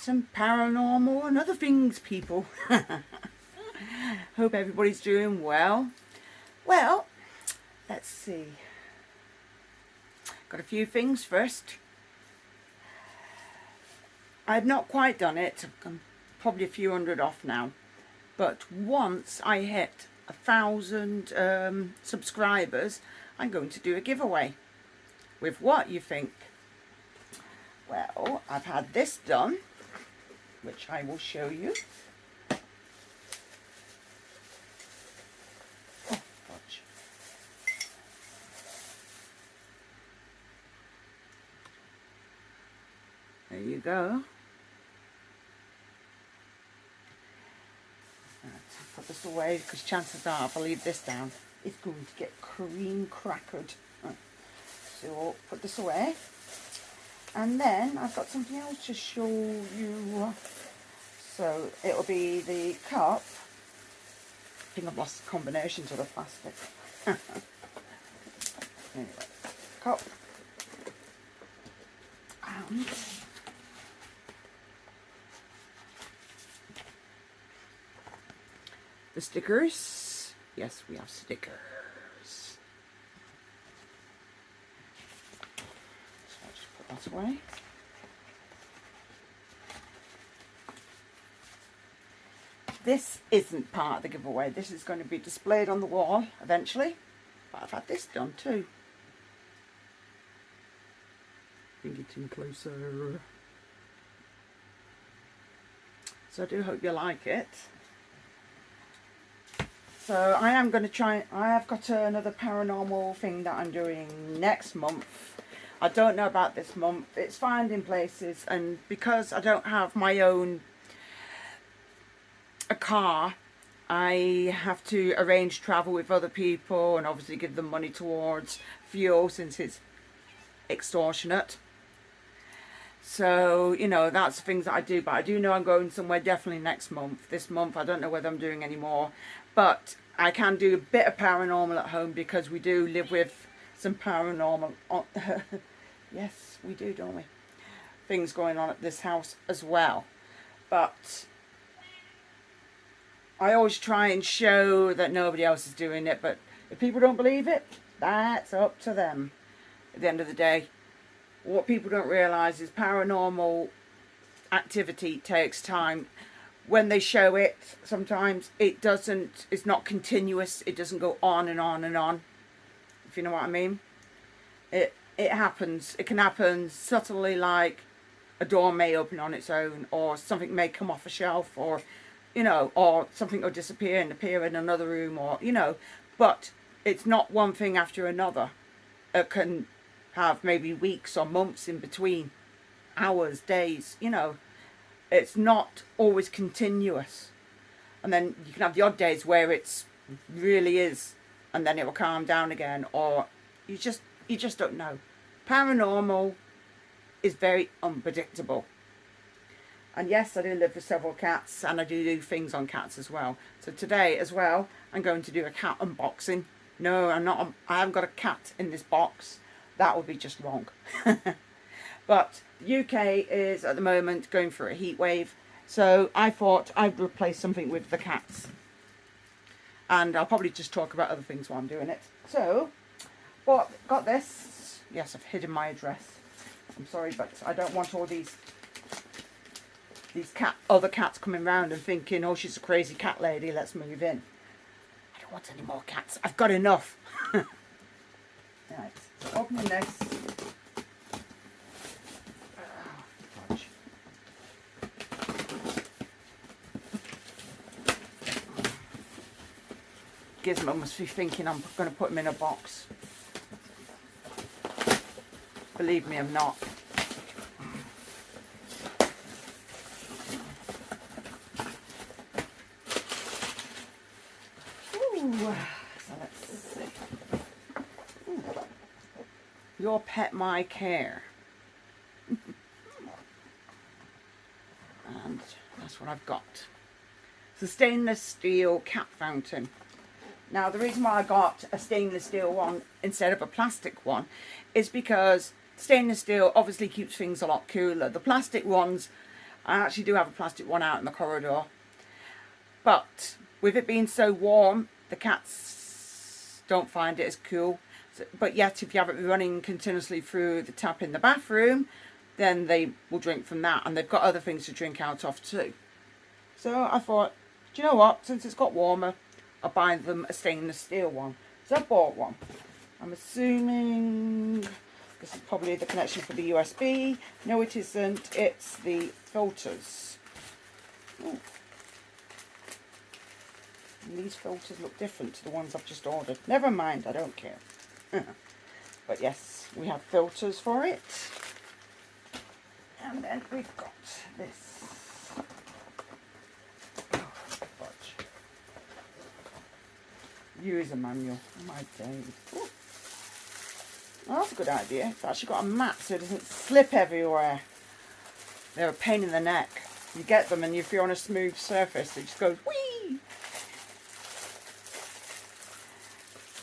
some paranormal and other things, people. Hope everybody's doing well. Well, let's see. Got a few things first. I've not quite done it. I'm probably a few hundred off now. But once I hit 1,000 subscribers, I'm going to do a giveaway. With what, you think? Well, I've had this done, which I will show you. Oh, fudge. There you go. Put this away because chances are if I leave this down, it's going to get cream crackered. So put this away. And then I've got something else to show you. So it'll be the cup. I think I've lost the combinations of the plastic. Anyway, cup. And the stickers. Yes, we have stickers. So I'll just put that away. This isn't part of the giveaway. This is going to be displayed on the wall eventually. But I've had this done too. Bring it in closer. So I do hope you like it. So I am going to try, I have got another paranormal thing that I'm doing next month. I don't know about this month. It's finding places, and because I don't have my own a car, I have to arrange travel with other people and obviously give them money towards fuel since it's extortionate. So, you know, that's the things that I do. But I do know I'm going somewhere definitely next month. This month, I don't know whether I'm doing any more. But I can do a bit of paranormal at home because we do live with some paranormal. Yes, we do, don't we? Things going on at this house as well. But I always try and show that nobody else is doing it. But if people don't believe it, that's up to them at the end of the day. What people don't realise is paranormal activity takes time. When they show it, sometimes it's not continuous. It doesn't go on and on and on, if you know what I mean. It happens. It can happen subtly, like a door may open on its own, or something may come off a shelf, or, you know, or something will disappear and appear in another room, or, you know. But it's not one thing after another. It can have maybe weeks or months in between, hours, days, you know. It's not always continuous. And then you can have the odd days where it's really is, and then it will calm down again, or you just don't know. Paranormal is very unpredictable. And yes, I do live with several cats, and I do things on cats as well. So today as well, I'm going to do a cat unboxing. No, I haven't got a cat in this box. That would be just wrong. But the UK is at the moment going through a heat wave, so I thought I'd replace something with the cats. And I'll probably just talk about other things while I'm doing it. So, got this. Yes, I've hidden my address. I'm sorry, but I don't want all these other cats coming round and thinking, oh, she's a crazy cat lady, let's move in. I don't want any more cats. I've got enough. Right, so opening this. Gizmo must be thinking I'm going to put him in a box. Believe me, I'm not. Ooh, so let's see. Ooh. Your pet, my care. And that's what I've got. It's a stainless steel cat fountain. Now, the reason why I got a stainless steel one instead of a plastic one is because stainless steel obviously keeps things a lot cooler. The plastic ones I actually do have a plastic one out in the corridor. But with it being so warm, the cats don't find it as cool. So, but yet, if you have it running continuously through the tap in the bathroom, then they will drink from that. And they've got other things to drink out of too. So I thought, do you know what? Since it's got warmer, I'll buy them a stainless steel one. So I bought one. I'm assuming this is probably the connection for the USB. No, it isn't. It's the filters. Ooh. And these filters look different to the ones I've just ordered. Never mind, I don't care. But yes, we have filters for it. And then we've got this. Oh, fudge. User manual. Oh my days. Ooh. Well, that's a good idea. It's actually got a mat so it doesn't slip everywhere. They're a pain in the neck. You get them and if you're on a smooth surface, it just goes whee!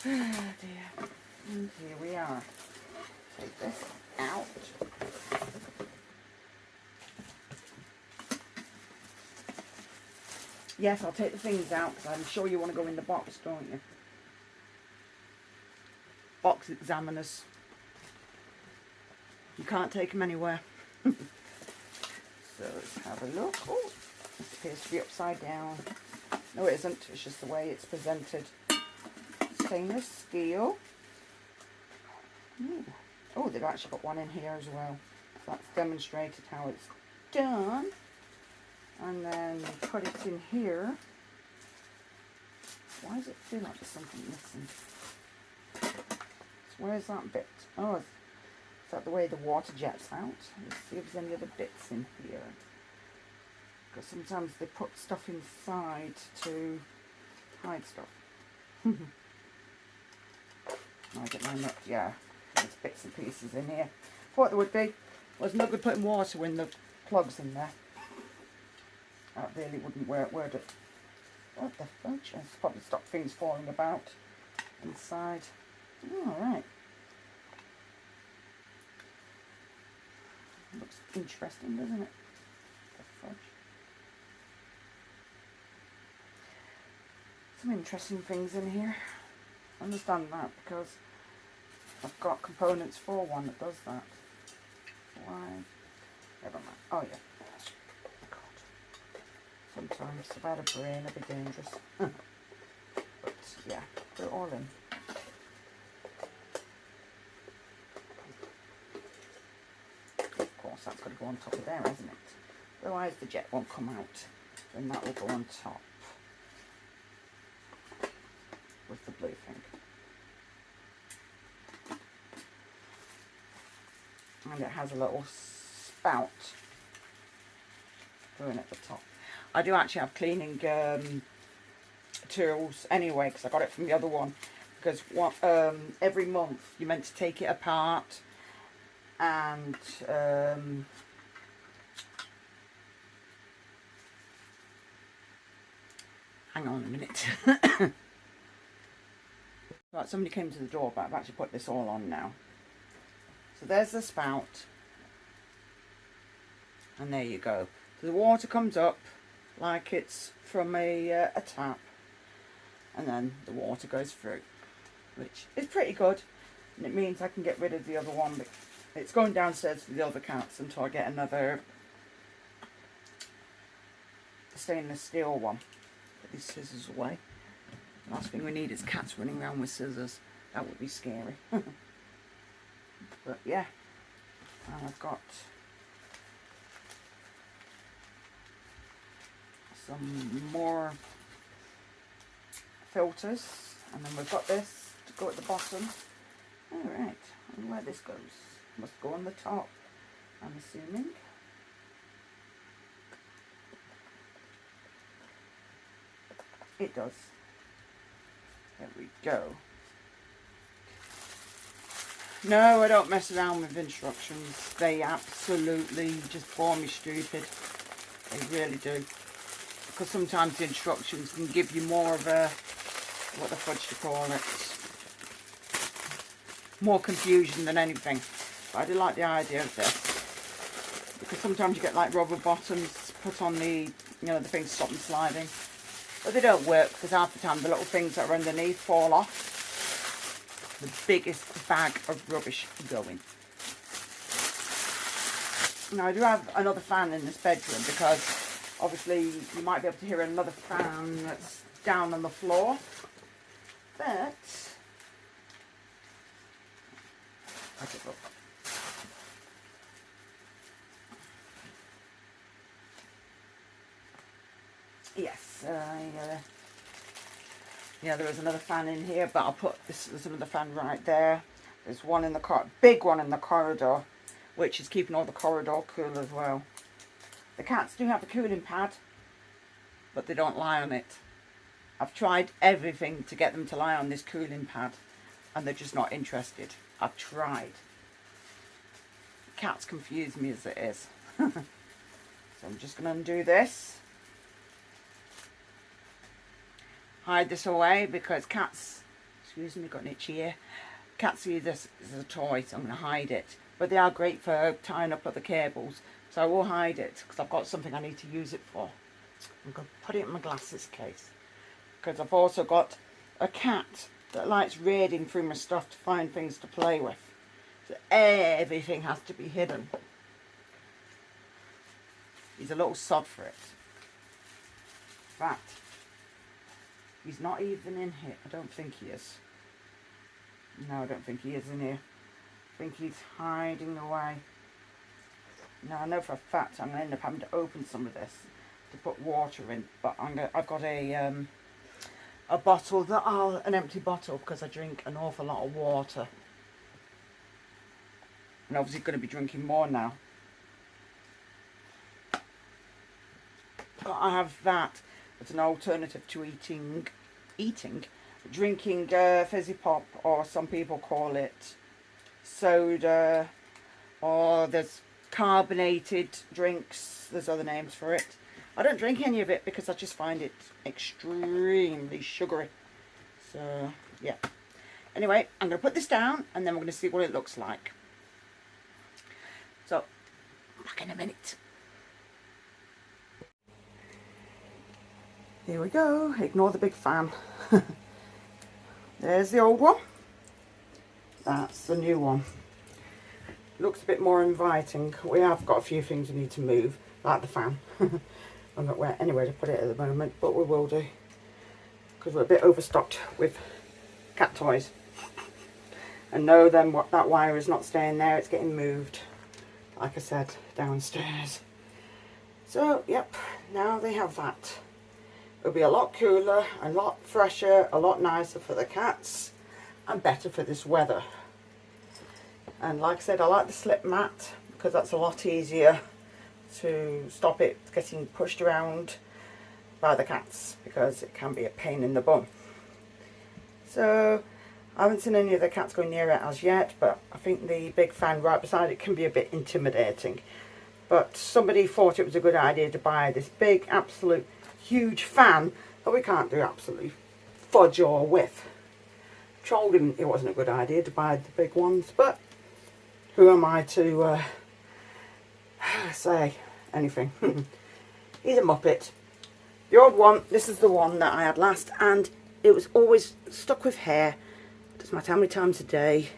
Oh dear. And here we are. Take this out. Yes, I'll take the things out because I'm sure you want to go in the box, don't you? Box examiners. You can't take them anywhere. So let's have a look. Oh, this appears to be upside down. No, it isn't. It's just the way it's presented. Stainless steel. Ooh. Oh, they've actually got one in here as well. So that's demonstrated how it's done. And then put it in here. Why does it feel like there's something missing? So where's that bit? Oh, is that the way the water jets out? Let's see if there's any other bits in here. Because sometimes they put stuff inside to hide stuff. I get my nut, yeah. There's bits and pieces in here. Thought there would be. Well, it's no good putting water when the plug's in there. That really wouldn't work, would it? What the fudge? It's probably stop things falling about inside. Alright. Looks interesting, doesn't it? The fudge. Some interesting things in here. I understand that because I've got components for one that does that. Why? Never mind. Oh yeah. Sometimes about a brain would be dangerous. But yeah, put it all in. Of course, that's got to go on top of there, isn't it? Otherwise the jet won't come out. Then that will go on top. With the blue thing. And it has a little spout going at the top. I do actually have cleaning tools anyway because I got it from the other one. Because every month you're meant to take it apart and hang on a minute. Right, somebody came to the door, but I've actually put this all on now. So there's the spout. And there you go. So the water comes up like it's from a tap. And then the water goes through. Which is pretty good. And it means I can get rid of the other one. But it's going downstairs to the other cats until I get another stainless steel one. Put these scissors away. Last thing we need is cats running around with scissors. That would be scary. But yeah, and I've got some more filters, and then we've got this to go at the bottom. Alright, I wonder where this goes. Must go on the top, I'm assuming. It does. There we go. No, I don't mess around with instructions. They absolutely just bore me stupid. They really do. Because sometimes the instructions can give you more of a, what the fudge to call it, more confusion than anything. But I do like the idea of this. because sometimes you get like rubber bottoms put on the, you know, the things to stop them sliding. But they don't work because half the time the little things that are underneath fall off. The biggest bag of rubbish going. Now I do have another fan in this bedroom because obviously you might be able to hear another fan that's down on the floor. But I give up. Yes, yeah, there is another fan in here, but I'll put this. There's another fan right there. There's one in the big one in the corridor, which is keeping all the corridor cool as well. The cats do have a cooling pad, but they don't lie on it. I've tried everything to get them to lie on this cooling pad, and they're just not interested. I've tried. Cats confuse me as it is. So I'm just going to undo this. Hide this away because cats, excuse me, got an itchy ear. Cats use this as a toy, so I'm going to hide it. But they are great for tying up other cables, so I will hide it because I've got something I need to use it for. I'm going to put it in my glasses case because I've also got a cat that likes raiding through my stuff to find things to play with. So everything has to be hidden. He's a little sod for it. But he's not even in here. I don't think he is. No, I don't think he is in here. I think he's hiding away. Now I know for a fact I'm going to end up having to open some of this to put water in. But I've got a bottle, an empty bottle, because I drink an awful lot of water. And obviously going to be drinking more now. But I have that as an alternative to drinking fizzy pop, or some people call it soda, or there's carbonated drinks, there's other names for it. I don't drink any of it because I just find it extremely sugary. So yeah, anyway, I'm going to put this down and then we're going to see what it looks like. So back in a minute. Here we go. Ignore the big fan. There's the old one. That's the new one. Looks a bit more inviting. We have got a few things we need to move, like the fan. I'm not where anywhere to put it at the moment, but we will do because we're a bit overstocked with cat toys. And no, then what, that wire is not staying there, it's getting moved, like I said, downstairs. So yep, now they have that. It'll be a lot cooler, a lot fresher, a lot nicer for the cats, and better for this weather. And like I said, I like the slip mat because that's a lot easier to stop it getting pushed around by the cats, because it can be a pain in the bum. So I haven't seen any of the cats going near it as yet, but I think the big fan right beside it can be a bit intimidating. But somebody thought it was a good idea to buy this big, absolute huge fan that we can't do absolutely fudge or with. Told him it wasn't a good idea to buy the big ones, but who am I to say anything? He's a muppet. The old one, this is the one that I had last, and it was always stuck with hair. Doesn't matter how many times a day.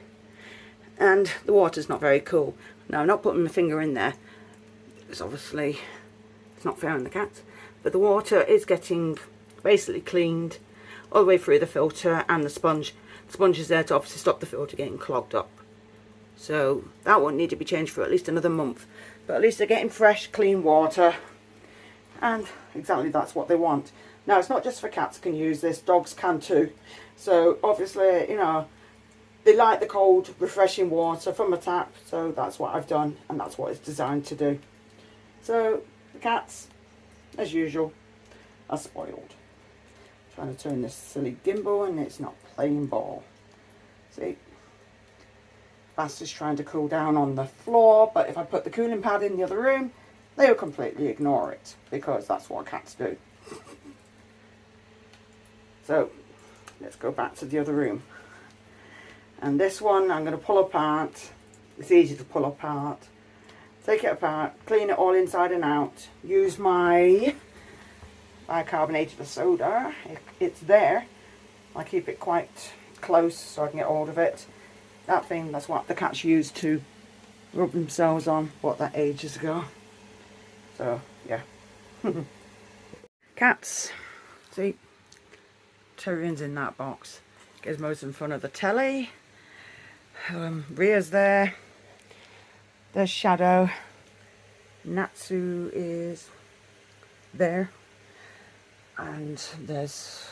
And the water's not very cool. Now I'm not putting my finger in there, because obviously it's not fair on the cats. But the water is getting basically cleaned all the way through the filter and the sponge. The sponge is there to obviously stop the filter getting clogged up. So that won't need to be changed for at least another month. But at least they're getting fresh, clean water. And exactly that's what they want. Now it's not just for cats can use this, dogs can too. So obviously, you know, they like the cold, refreshing water from a tap. So that's what I've done, and that's what it's designed to do. So the cats, as usual, are spoiled. Trying to turn this silly gimbal and it's not playing ball. See? Bastards trying to cool down on the floor, but if I put the cooling pad in the other room, they will completely ignore it, because that's what cats do. So let's go back to the other room. And this one I'm going to pull apart. It's easy to pull apart. take it apart, clean it all inside and out, use my bicarbonated soda. It's there. I keep it quite close so I can get hold of it. That thing, that's what the cats used to rub themselves on, bought that ages ago. So, yeah. Cats. See? Terrian's in that box. Gizmo's in front of the telly. Ria's there. There's Shadow. Natsu is there. And there's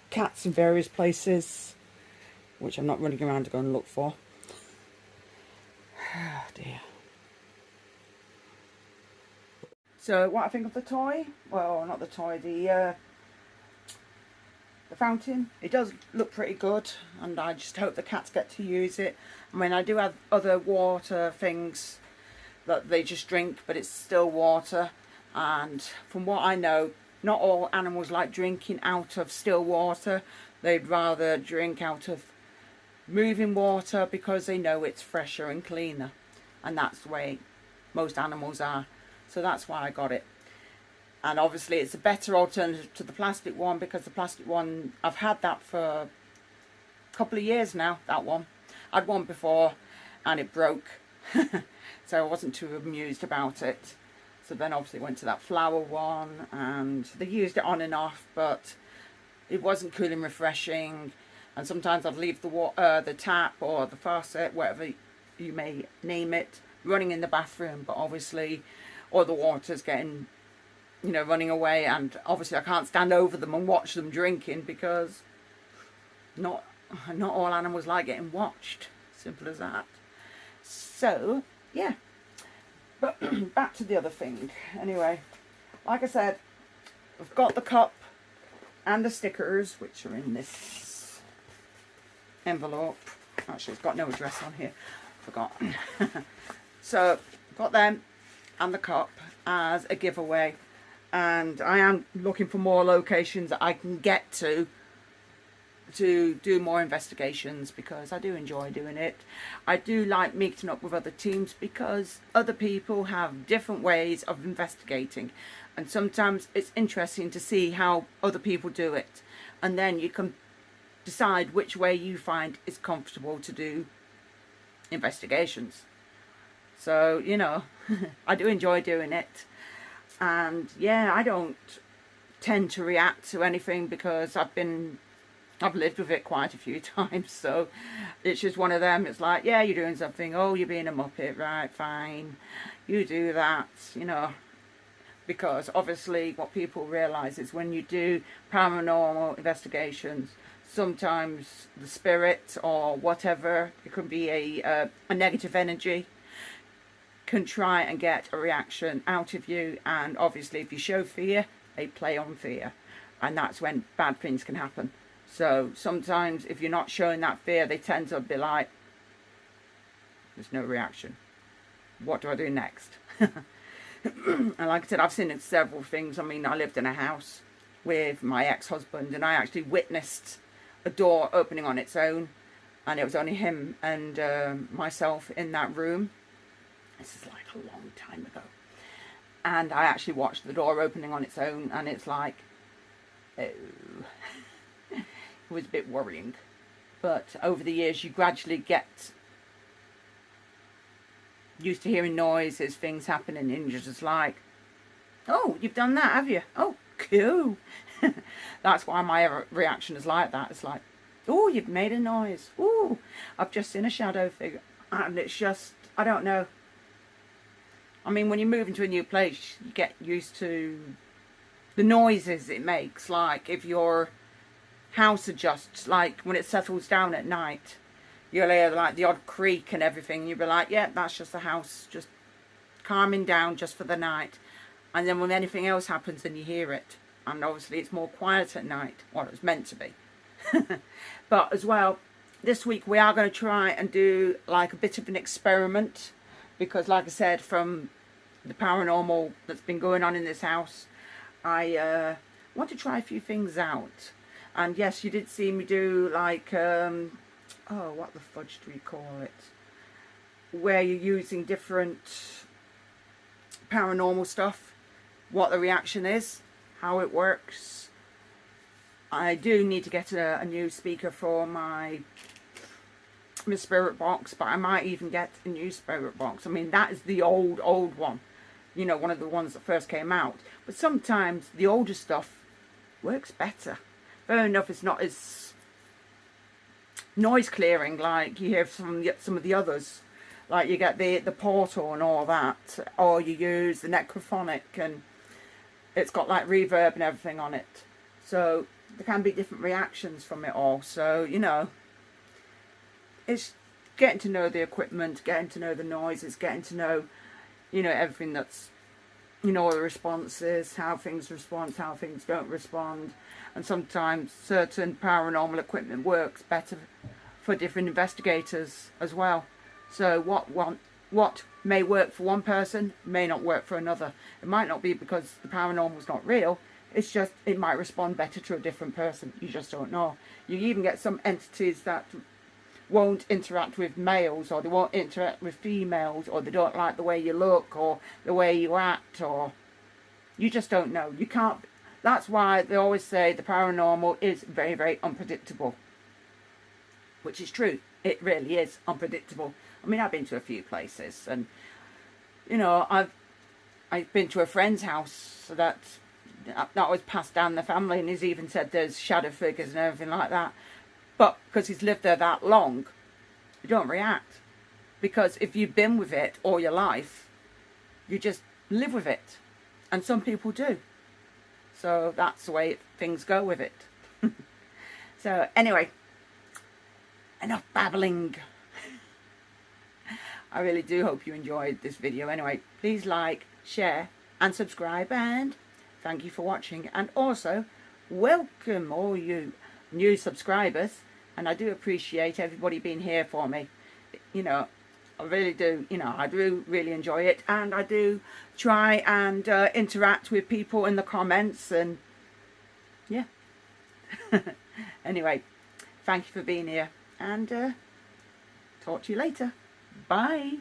cats in various places, which I'm not running around to go and look for. Oh dear. So what I think of the toy? Well, not the toy, the fountain. It does look pretty good, and I just hope the cats get to use it. I mean, I do have other water things that they just drink, but it's still water. And from what I know, not all animals like drinking out of still water. They'd rather drink out of moving water because they know it's fresher and cleaner, and that's the way most animals are. So that's why I got it. And obviously it's a better alternative to the plastic one, because the plastic one, I've had that for a couple of years now, that one. I'd one before and it broke. So I wasn't too amused about it. So then obviously went to that flower one, and they used it on and off, but it wasn't cool and refreshing. And sometimes I'd leave the tap or the faucet, whatever you may name it, running in the bathroom, but obviously all the water's getting, you know, running away, and obviously I can't stand over them and watch them drinking, because not all animals like getting watched. Simple as that. So yeah, but back to the other thing. Anyway, like I said, I've got the cup and the stickers, which are in this envelope. Actually, it's got no address on here, forgot. So got them and the cup as a giveaway, and I am looking for more locations that I can get to do more investigations, because I do enjoy doing it. I do like meeting up with other teams, because other people have different ways of investigating, and sometimes it's interesting to see how other people do it, and then you can decide which way you find is comfortable to do investigations. So, you know, I do enjoy doing it. And yeah, I don't tend to react to anything, because I've lived with it quite a few times. So it's just one of them. It's like, yeah, you're doing something. Oh, you're being a muppet. Right, fine. You do that, you know. Because obviously what people realise is when you do paranormal investigations, sometimes the spirit or whatever, it could be a negative energy, can try and get a reaction out of you. And obviously if you show fear, they play on fear, and that's when bad things can happen. So sometimes if you're not showing that fear, they tend to be like, there's no reaction, what do I do next? And like I said, I've seen it several things. I mean, I lived in a house with my ex-husband, and I actually witnessed a door opening on its own, and it was only him and myself in that room. This is like a long time ago. And I actually watched the door opening on its own, and it's like, oh. It was a bit worrying. But over the years, you gradually get used to hearing noises, things happening, and you're just like, oh, you've done that, have you? Oh, cool. That's why my reaction is like that. It's like, oh, you've made a noise. Oh, I've just seen a shadow figure. And it's just, I don't know. I mean, when you move into a new place, you get used to the noises it makes. Like if your house adjusts, like when it settles down at night, you'll hear like the odd creak and everything. You'll be like, yeah, that's just the house just calming down just for the night. And then when anything else happens, then you hear it. And obviously it's more quiet at night. Well, it's meant to be. But as well, this week we are going to try and do like a bit of an experiment. Because like I said, from the paranormal that's been going on in this house, I want to try a few things out. And yes, you did see me do like, oh, what the fudge do we call it? Where you're using different paranormal stuff, what the reaction is, how it works. I do need to get a new speaker for my spirit box, but I might even get a new spirit box. I mean, that is the old one, you know, one of the ones that first came out. But sometimes the older stuff works better. Fair enough, it's not as noise clearing like you hear from some of the others. Like you get the portal and all that, or you use the necrophonic and it's got like reverb and everything on it. So there can be different reactions from it all. So, you know, it's getting to know the equipment, getting to know the noises, getting to know, you know, everything that's, you know, all the responses, how things respond, how things don't respond. And sometimes certain paranormal equipment works better for different investigators as well. So what may work for one person may not work for another. It might not be because the paranormal's not real. It's just it might respond better to a different person. You just don't know. You even get some entities that won't interact with males, or they won't interact with females, or they don't like the way you look or the way you act, or you just don't know. You can't. That's why they always say the paranormal is very, very unpredictable, which is true. It really is unpredictable. I mean, I've been to a few places, and you know, I've been to a friend's house that was passed down the family, and he's even said there's shadow figures and everything like that. But because he's lived there that long, you don't react. Because if you've been with it all your life, you just live with it. And some people do. So that's the way things go with it. So anyway, enough babbling. I really do hope you enjoyed this video. Anyway, please like, share and subscribe, and thank you for watching. And also, welcome all you new subscribers. And I do appreciate everybody being here for me. You know, I really do. You know, I do really enjoy it. And I do try and interact with people in the comments. And yeah. Anyway, thank you for being here. And talk to you later. Bye.